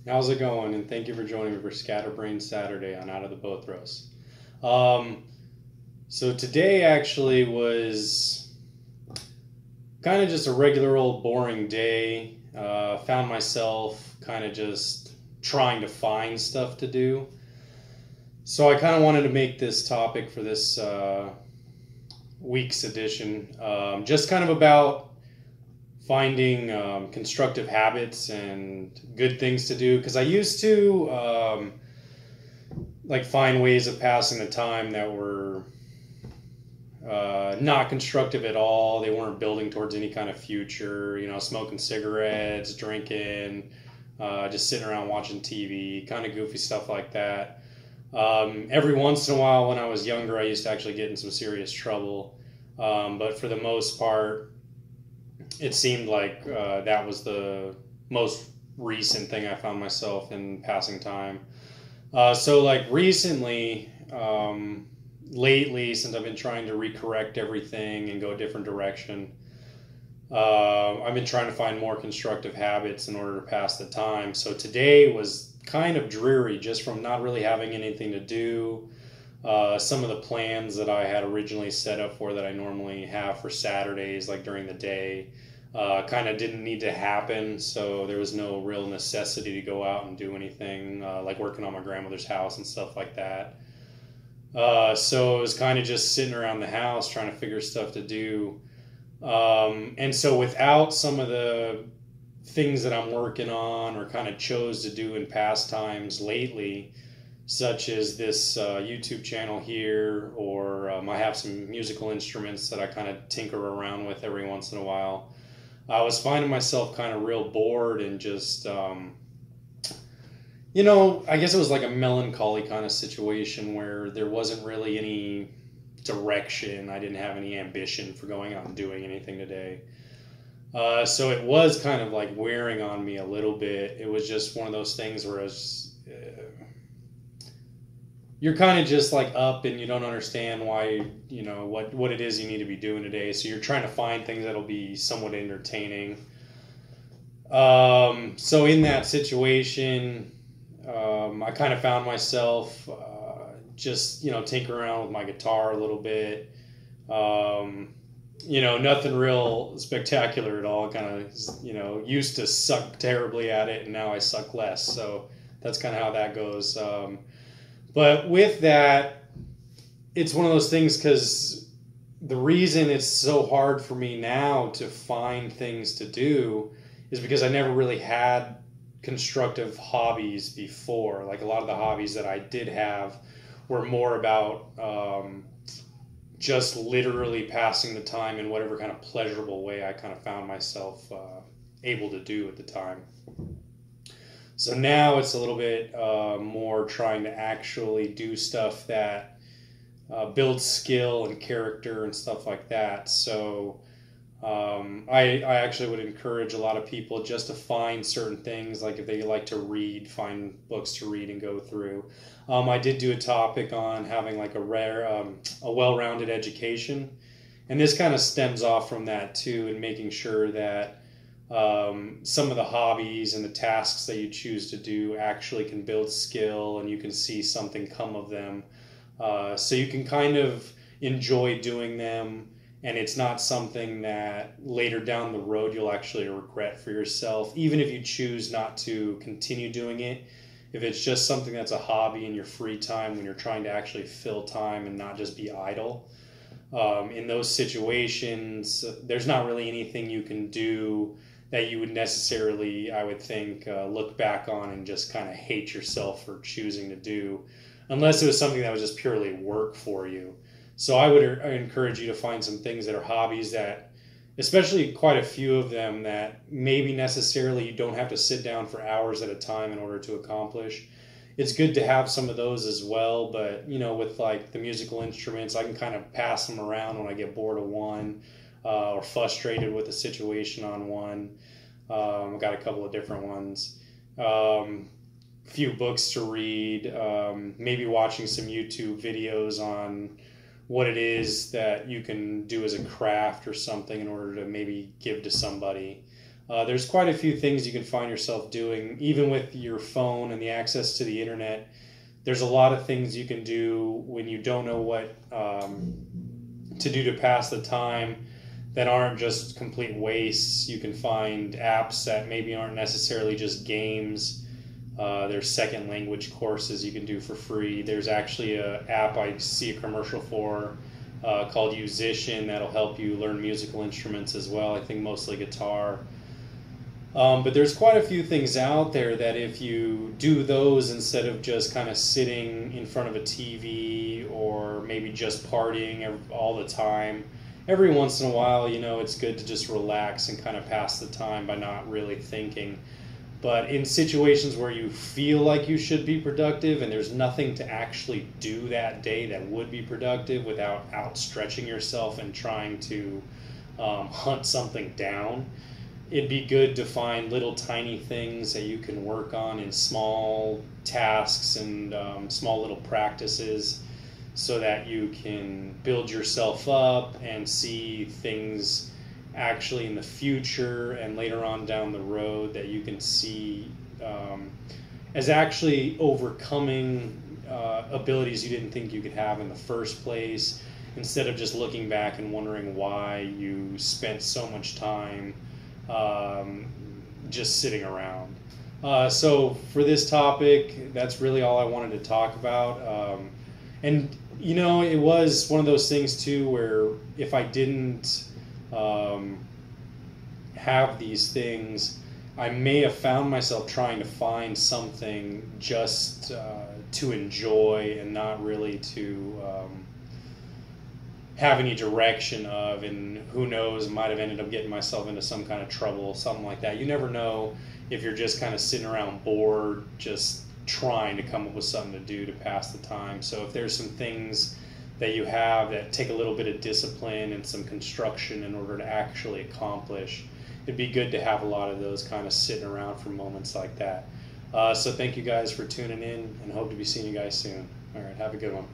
How's it going? And thank you for joining me for Scatterbrain Saturday on Out of the Bothros. Um, so today actually was kind of just a regular old boring day. Found myself kind of just trying to find stuff to do. So I kind of wanted to make this topic for this week's edition, just kind of about finding constructive habits and good things to do because I used to like find ways of passing the time that were not constructive at all. They weren't building towards any kind of future, smoking cigarettes, drinking, just sitting around watching TV, kind of goofy stuff like that. Every once in a while when I was younger, I used to actually get in some serious trouble, but for the most part it seemed like that was the most recent thing I found myself in passing time. So like recently, lately, since I've been trying to recorrect everything and go a different direction, I've been trying to find more constructive habits in order to pass the time. So today was kind of dreary just from not really having anything to do. Some of the plans that I had originally set up for that I normally have for Saturdays, like during the day, kind of didn't need to happen. So there was no real necessity to go out and do anything, like working on my grandmother's house and stuff like that. So it was kind of just sitting around the house trying to figure stuff to do. And so without some of the things that I'm working on or kind of chose to do in past times lately, such as this YouTube channel here, or I have some musical instruments that I kind of tinker around with every once in a while. I was finding myself kind of real bored and just, I guess it was like a melancholy kind of situation where there wasn't really any direction. I didn't have any ambition for going out and doing anything today. So it was kind of like wearing on me a little bit. It was just one of those things where I was you're kind of just like up and you don't understand why, what it is you need to be doing today. So you're trying to find things that'll be somewhat entertaining. So in that situation, I kind of found myself just, tinkering around with my guitar a little bit. Nothing real spectacular at all. Kind of, used to suck terribly at it and now I suck less. So that's kind of how that goes. But with that, it's one of those things because the reason it's so hard for me now to find things to do is because I never really had constructive hobbies before. Like a lot of the hobbies that I did have were more about just literally passing the time in whatever kind of pleasurable way I kind of found myself able to do at the time. So now it's a little bit more trying to actually do stuff that builds skill and character and stuff like that. So I actually would encourage a lot of people just to find certain things, like if they like to read, find books to read and go through. I did do a topic on having like a well-rounded education, and this kind of stems off from that too, and making sure that some of the hobbies and the tasks that you choose to do actually can build skill and you can see something come of them. So you can kind of enjoy doing them and it's not something that later down the road you'll actually regret for yourself, even if you choose not to continue doing it. If it's just something that's a hobby in your free time when you're trying to actually fill time and not just be idle. In those situations, there's not really anything you can do that you would necessarily, I would think, look back on and just kind of hate yourself for choosing to do, unless it was something that was just purely work for you. So I would encourage you to find some things that are hobbies that, especially quite a few of them, that maybe necessarily you don't have to sit down for hours at a time in order to accomplish. It's good to have some of those as well, but with like the musical instruments, I can kind of pass them around when I get bored of one or frustrated with a situation on one. I've got a couple of different ones. Few books to read, maybe watching some YouTube videos on what it is that you can do as a craft or something in order to maybe give to somebody. There's quite a few things you can find yourself doing, even with your phone and the access to the internet. There's a lot of things you can do when you don't know what to do to pass the time that aren't just complete wastes. You can find apps that maybe aren't necessarily just games. There's second language courses you can do for free. There's actually an app I see a commercial for called Musician that'll help you learn musical instruments as well. I think mostly guitar. But there's quite a few things out there that if you do those instead of just kind of sitting in front of a TV or maybe just partying all the time, every once in a while, it's good to just relax and kind of pass the time by not really thinking. But in situations where you feel like you should be productive and there's nothing to actually do that day that would be productive without outstretching yourself and trying to hunt something down, it'd be good to find little tiny things that you can work on in small tasks and small little practices so that you can build yourself up and see things actually in the future and later on down the road that you can see as actually overcoming abilities you didn't think you could have in the first place, instead of just looking back and wondering why you spent so much time just sitting around. So for this topic, that's really all I wanted to talk about. And it was one of those things too where if I didn't have these things, I may have found myself trying to find something just to enjoy and not really to have any direction of, and who knows, might have ended up getting myself into some kind of trouble, something like that. You never know if you're just kind of sitting around bored, just trying to come up with something to do to pass the time. So if there's some things that you have that take a little bit of discipline and some construction in order to actually accomplish, it'd be good to have a lot of those kind of sitting around for moments like that. So thank you guys for tuning in, and hope to be seeing you guys soon. All right, have a good one.